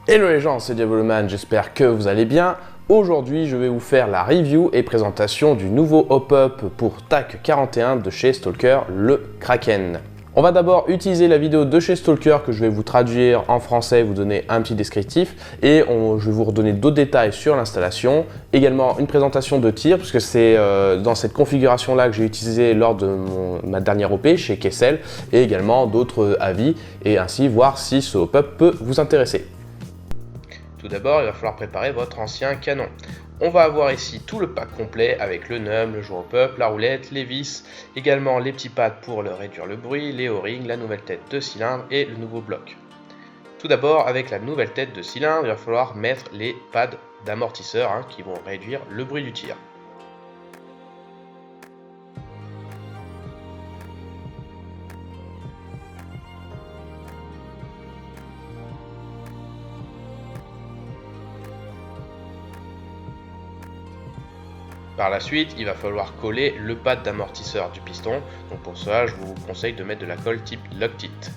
Hello les gens, c'est Diaboloman, j'espère que vous allez bien. Aujourd'hui, je vais vous faire la review et présentation du nouveau hop-up pour TAC 41 de chez Stalker, le Kraken. On va d'abord utiliser la vidéo de chez Stalker que je vais vous traduire en français, vous donner un petit descriptif et je vais vous redonner d'autres détails sur l'installation. Également une présentation de tir, puisque c'est dans cette configuration-là que j'ai utilisé lors de ma dernière OP chez Kessel, et également d'autres avis, et ainsi voir si ce hop-up peut vous intéresser. Tout d'abord, il va falloir préparer votre ancien canon. On va avoir ici tout le pack complet avec le NUM, le joint hop-up, la roulette, les vis, également les petits pads pour réduire le bruit, les O-rings, la nouvelle tête de cylindre et le nouveau bloc. Tout d'abord, avec la nouvelle tête de cylindre, il va falloir mettre les pads d'amortisseur qui vont réduire le bruit du tir. Par la suite, il va falloir coller le pad d'amortisseur du piston. Donc pour cela, je vous conseille de mettre de la colle type Loctite.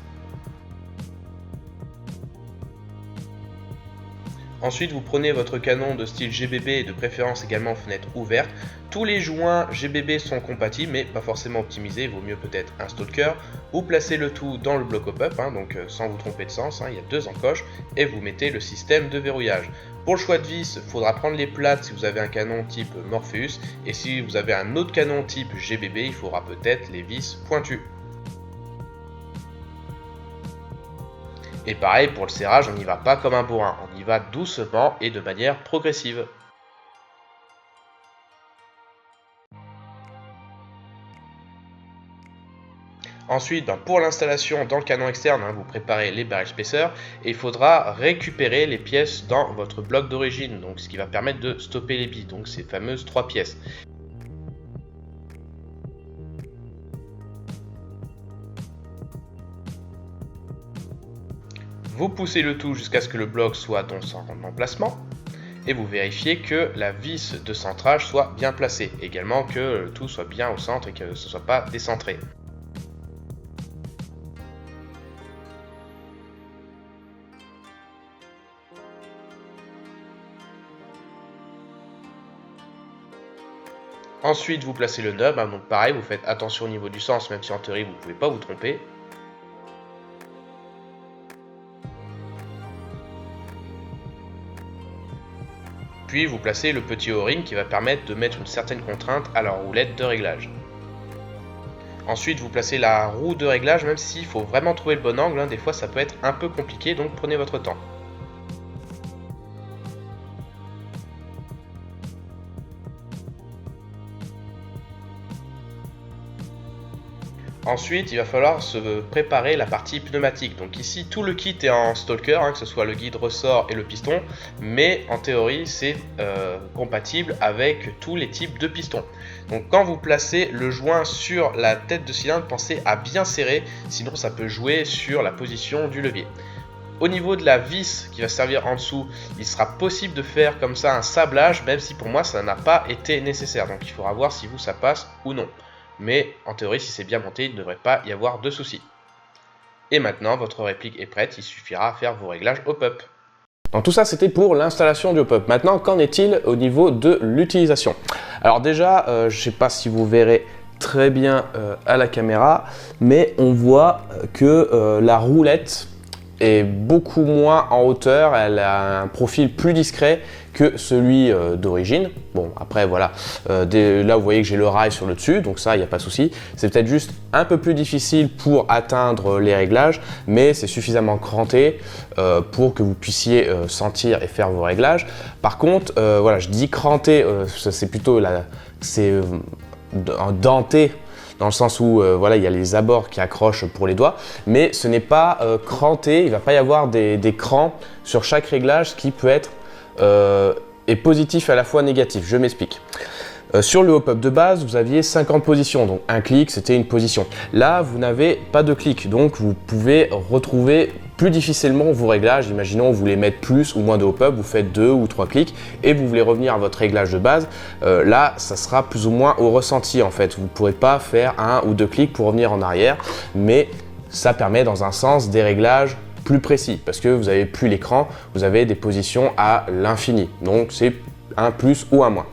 Ensuite, vous prenez votre canon de style GBB et de préférence également fenêtre ouverte. Tous les joints GBB sont compatibles mais pas forcément optimisés, il vaut mieux peut-être un Stalker. Vous placez le tout dans le bloc hop-up, donc sans vous tromper de sens, il y a deux encoches, et vous mettez le système de verrouillage. Pour le choix de vis, il faudra prendre les plates si vous avez un canon type Morpheus, et si vous avez un autre canon type GBB, il faudra peut-être les vis pointues. Et pareil pour le serrage, on n'y va pas comme un bourrin, on y va doucement et de manière progressive. Ensuite, pour l'installation dans le canon externe, vous préparez les barrel spacers et il faudra récupérer les pièces dans votre bloc d'origine, donc ce qui va permettre de stopper les billes, donc ces fameuses 3 pièces. Vous poussez le tout jusqu'à ce que le bloc soit dans son emplacement et vous vérifiez que la vis de centrage soit bien placée, également que le tout soit bien au centre et que ce ne soit pas décentré. Ensuite, vous placez le nub, donc pareil, vous faites attention au niveau du sens, même si en théorie vous ne pouvez pas vous tromper. Puis vous placez le petit O-ring qui va permettre de mettre une certaine contrainte à la roulette de réglage. Ensuite, vous placez la roue de réglage, même s'il faut vraiment trouver le bon angle, des fois ça peut être un peu compliqué, donc prenez votre temps. Ensuite, il va falloir se préparer la partie pneumatique. Donc ici, tout le kit est en Stalker, que ce soit le guide ressort et le piston, mais en théorie, c'est compatible avec tous les types de pistons. Donc quand vous placez le joint sur la tête de cylindre, pensez à bien serrer, sinon ça peut jouer sur la position du levier. Au niveau de la vis qui va servir en dessous, il sera possible de faire comme ça un sablage, même si pour moi ça n'a pas été nécessaire. Donc il faudra voir si vous ça passe ou non. Mais en théorie, si c'est bien monté, il ne devrait pas y avoir de soucis. Et maintenant, votre réplique est prête, il suffira à faire vos réglages hop-up. Donc tout ça, c'était pour l'installation du hop-up. Maintenant, qu'en est-il au niveau de l'utilisation? Alors déjà, je ne sais pas si vous verrez très bien à la caméra, mais on voit que la roulette est beaucoup moins en hauteur, elle a un profil plus discret que celui d'origine. Bon, après voilà, là vous voyez que j'ai le rail sur le dessus, donc ça il n'y a pas de souci. C'est peut-être juste un peu plus difficile pour atteindre les réglages, mais c'est suffisamment cranté pour que vous puissiez sentir et faire vos réglages. Par contre, voilà, je dis cranté, c'est plutôt denté, dans le sens où voilà, il y a les abords qui accrochent pour les doigts, mais ce n'est pas cranté, il ne va pas y avoir des crans sur chaque réglage, ce qui peut être est positif à la fois négatif. Je m'explique. Sur le hop-up de base, vous aviez 50 positions, donc un clic, c'était une position. Là, vous n'avez pas de clic, donc vous pouvez retrouver plus difficilement vos réglages. Imaginons vous voulez mettre plus ou moins de hop-up, vous faites 2 ou 3 clics et vous voulez revenir à votre réglage de base. Là, ça sera plus ou moins au ressenti en fait. Vous ne pourrez pas faire 1 ou 2 clics pour revenir en arrière, mais ça permet dans un sens des réglages plus précis parce que vous n'avez plus l'écran, vous avez des positions à l'infini. Donc c'est un plus ou un moins.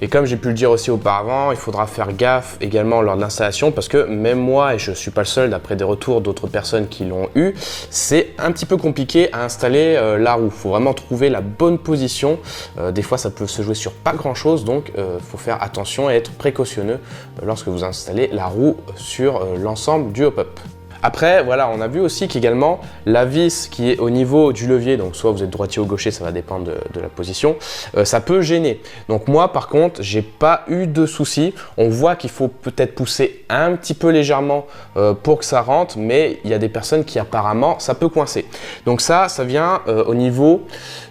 Et comme j'ai pu le dire aussi auparavant, il faudra faire gaffe également lors de l'installation parce que même moi, et je ne suis pas le seul d'après des retours d'autres personnes qui l'ont eu, c'est un petit peu compliqué à installer la roue. Il faut vraiment trouver la bonne position. Des fois, ça peut se jouer sur pas grand chose, donc il faut faire attention et être précautionneux lorsque vous installez la roue sur l'ensemble du hop-up. Après, voilà, on a vu aussi qu'également la vis qui est au niveau du levier, donc soit vous êtes droitier ou gaucher, ça va dépendre de la position, ça peut gêner. Donc moi, par contre, j'ai pas eu de soucis. On voit qu'il faut peut-être pousser un petit peu légèrement pour que ça rentre, mais il y a des personnes qui apparemment, ça peut coincer. Donc ça vient au niveau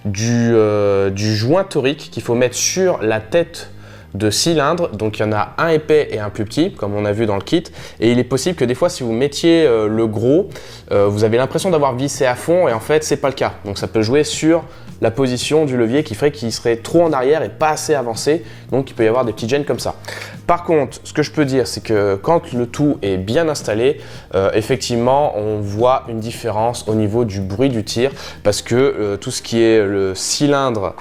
du joint torique qu'il faut mettre sur la tête de cylindres, donc il y en a un épais et un plus petit comme on a vu dans le kit, et il est possible que des fois si vous mettiez le gros, vous avez l'impression d'avoir vissé à fond et en fait c'est pas le cas, donc ça peut jouer sur la position du levier qui ferait qu'il serait trop en arrière et pas assez avancé, donc il peut y avoir des petites gênes comme ça. Par contre, ce que je peux dire, c'est que quand le tout est bien installé, effectivement, on voit une différence au niveau du bruit du tir parce que tout ce qui est le cylindre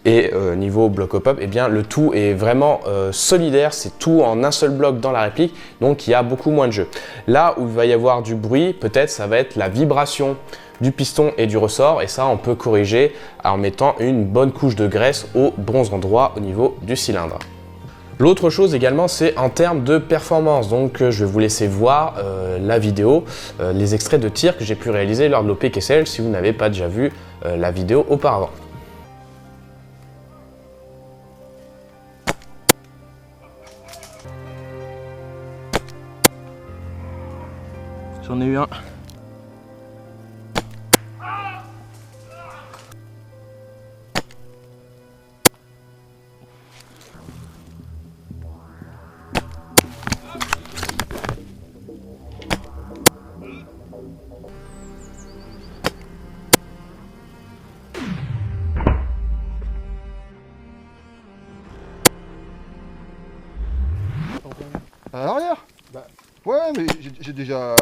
et niveau bloc hop-up, eh bien, le tout est vraiment solidaire, c'est tout en un seul bloc dans la réplique, donc il y a beaucoup moins de jeu. Là où il va y avoir du bruit, peut-être ça va être la vibration du piston et du ressort, et ça on peut corriger en mettant une bonne couche de graisse au bon endroit au niveau du cylindre. L'autre chose également, c'est en termes de performance. Donc je vais vous laisser voir la vidéo, les extraits de tir que j'ai pu réaliser lors de l'OPKSL si vous n'avez pas déjà vu la vidéo auparavant. J'en ai eu un. À l'arrière? Bah, ouais, mais j'ai déjà...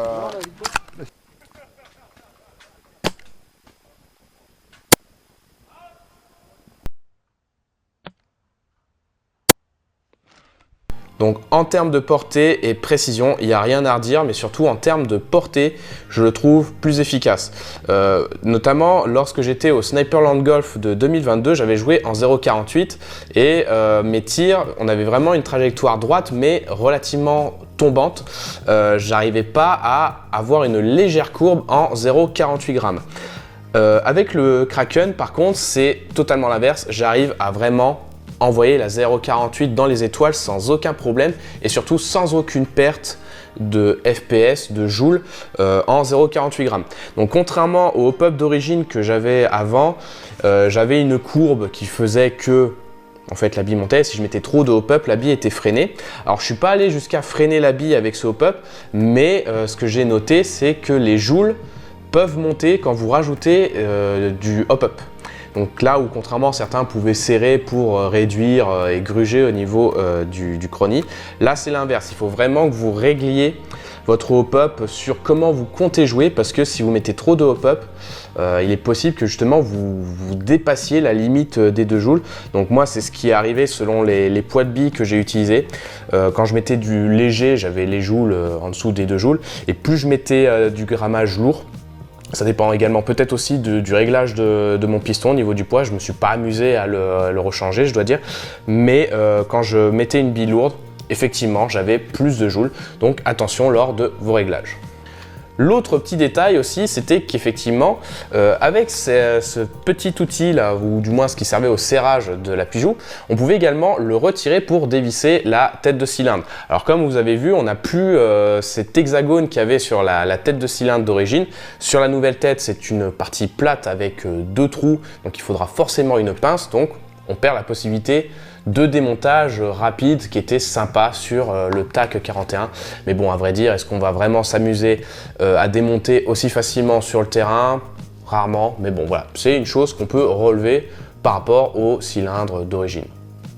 Donc en termes de portée et précision, il n'y a rien à redire, mais surtout en termes de portée, je le trouve plus efficace. Notamment lorsque j'étais au Sniperland Golf de 2022, j'avais joué en 0,48 et mes tirs, on avait vraiment une trajectoire droite mais relativement tombante. J'arrivais pas à avoir une légère courbe en 0,48 grammes. Avec le Kraken, par contre, c'est totalement l'inverse. J'arrive à vraiment envoyer la 0,48 dans les étoiles sans aucun problème et surtout sans aucune perte de FPS, de joules en 0,48 grammes. Donc contrairement au hop-up d'origine que j'avais avant, j'avais une courbe qui faisait que en fait la bille montait. Si je mettais trop de hop-up, la bille était freinée. Alors je suis pas allé jusqu'à freiner la bille avec ce hop-up, mais ce que j'ai noté, c'est que les joules peuvent monter quand vous rajoutez du hop-up. Donc là où contrairement certains pouvaient serrer pour réduire et gruger au niveau du chrony, là c'est l'inverse. Il faut vraiment que vous régliez votre hop-up sur comment vous comptez jouer parce que si vous mettez trop de hop-up, il est possible que justement vous dépassiez la limite des 2 joules. Donc moi c'est ce qui est arrivé selon les poids de billes que j'ai utilisés. Quand je mettais du léger, j'avais les joules en dessous des 2 joules et plus je mettais du grammage lourd, ça dépend également peut-être aussi du réglage de mon piston au niveau du poids. Je ne me suis pas amusé à le rechanger, je dois dire. Mais quand je mettais une bille lourde, effectivement, j'avais plus de joules. Donc attention lors de vos réglages. L'autre petit détail aussi, c'était qu'effectivement, avec ce petit outil là, ou du moins ce qui servait au serrage de l'appui-joue, on pouvait également le retirer pour dévisser la tête de cylindre. Alors comme vous avez vu, on n'a plus cet hexagone qu'il y avait sur la tête de cylindre d'origine. Sur la nouvelle tête, c'est une partie plate avec 2 trous, donc il faudra forcément une pince, donc on perd la possibilité de démontage rapide qui était sympa sur le TAC 41. Mais bon, à vrai dire, est-ce qu'on va vraiment s'amuser à démonter aussi facilement sur le terrain? Rarement, mais bon voilà, c'est une chose qu'on peut relever par rapport au cylindre d'origine.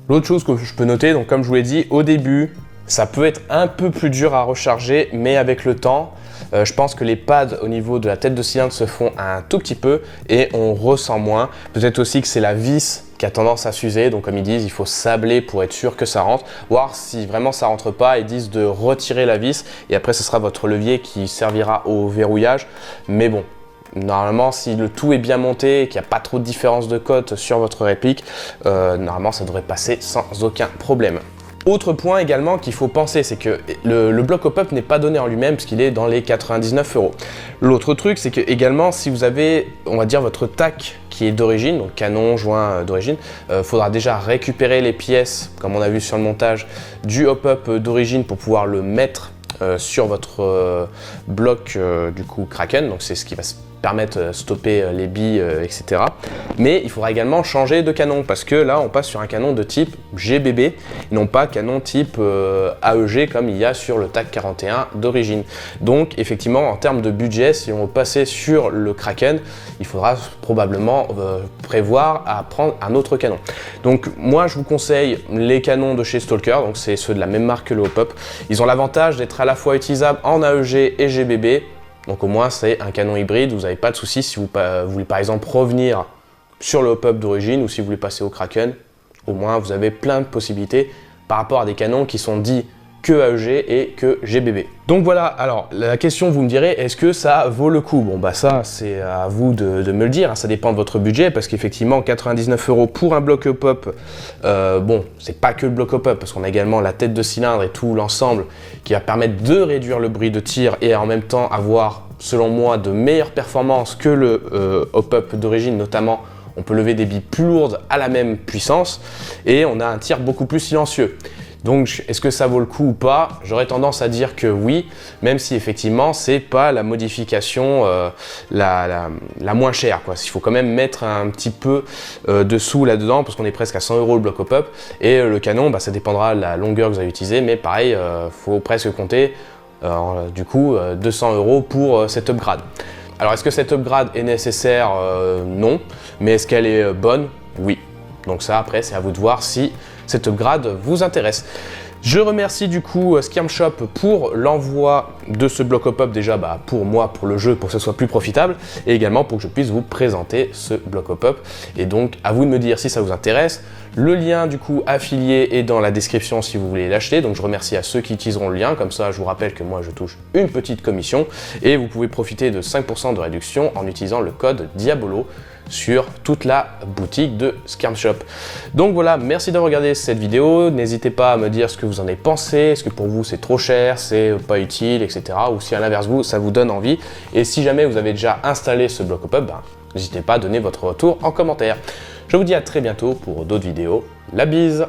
L'autre chose que je peux noter, donc comme je vous l'ai dit au début, Ça peut être un peu plus dur à recharger, mais avec le temps, je pense que les pads au niveau de la tête de cylindre se font un tout petit peu et on ressent moins. Peut-être aussi que c'est la vis qui a tendance à s'user, donc comme ils disent, il faut sabler pour être sûr que ça rentre. Voir si vraiment ça rentre pas, ils disent de retirer la vis et après ce sera votre levier qui servira au verrouillage. Mais bon, normalement, si le tout est bien monté et qu'il n'y a pas trop de différence de cote sur votre réplique, normalement ça devrait passer sans aucun problème. Autre point également qu'il faut penser, c'est que le bloc hop-up n'est pas donné en lui-même parce qu'il est dans les 99 €. L'autre truc, c'est que également, si vous avez, on va dire, votre tac qui est d'origine, donc canon, joint d'origine, faudra déjà récupérer les pièces, comme on a vu sur le montage, du hop-up d'origine pour pouvoir le mettre sur votre bloc du coup Kraken, donc c'est ce qui va se permettre de stopper les billes, etc. Mais il faudra également changer de canon parce que là on passe sur un canon de type GBB et non pas canon type AEG comme il y a sur le TAC 41 d'origine. Donc effectivement en termes de budget, si on veut passer sur le Kraken, il faudra probablement prévoir à prendre un autre canon. Donc moi je vous conseille les canons de chez Stalker, donc c'est ceux de la même marque que le hop-up. Ils ont l'avantage d'être à la fois utilisables en AEG et GBB. Donc au moins c'est un canon hybride, vous n'avez pas de souci si vous voulez par exemple revenir sur le hop-up d'origine ou si vous voulez passer au Kraken, au moins vous avez plein de possibilités par rapport à des canons qui sont dits que AEG et que GBB. Donc voilà, alors la question vous me direz, est-ce que ça vaut le coup? Bon bah ça c'est à vous de me le dire, hein, ça dépend de votre budget parce qu'effectivement 99 € pour un bloc hop-up, bon c'est pas que le bloc hop-up parce qu'on a également la tête de cylindre et tout l'ensemble qui va permettre de réduire le bruit de tir et en même temps avoir selon moi de meilleures performances que le hop-up d'origine, notamment on peut lever des billes plus lourdes à la même puissance et on a un tir beaucoup plus silencieux. Donc est-ce que ça vaut le coup ou pas? J'aurais tendance à dire que oui, même si effectivement c'est pas la modification la moins chère, quoi. Il faut quand même mettre un petit peu de sous là-dedans parce qu'on est presque à 100 € le bloc hop-up et le canon, bah, ça dépendra de la longueur que vous allez utiliser, mais pareil, faut presque compter du coup 200 € pour cet upgrade. Alors est-ce que cette upgrade est nécessaire? Non, mais est-ce qu'elle est bonne? Oui. Donc ça après c'est à vous de voir si cette upgrade vous intéresse. Je remercie du coup Skirmshop pour l'envoi de ce bloc hop-up déjà pour moi, pour le jeu, pour que ce soit plus profitable et également pour que je puisse vous présenter ce bloc hop-up. Et donc à vous de me dire si ça vous intéresse. Le lien du coup affilié est dans la description si vous voulez l'acheter. Donc je remercie à ceux qui utiliseront le lien. Comme ça je vous rappelle que moi je touche une petite commission et vous pouvez profiter de 5% de réduction en utilisant le code Diabolo sur toute la boutique de Skirmshop. Donc voilà, merci d'avoir regardé cette vidéo. N'hésitez pas à me dire ce que vous en avez pensé. Est-ce que pour vous c'est trop cher, c'est pas utile, etc. Ou si à l'inverse ça vous donne envie. Et si jamais vous avez déjà installé ce bloc hop-up, n'hésitez pas à donner votre retour en commentaire. Je vous dis à très bientôt pour d'autres vidéos. La bise!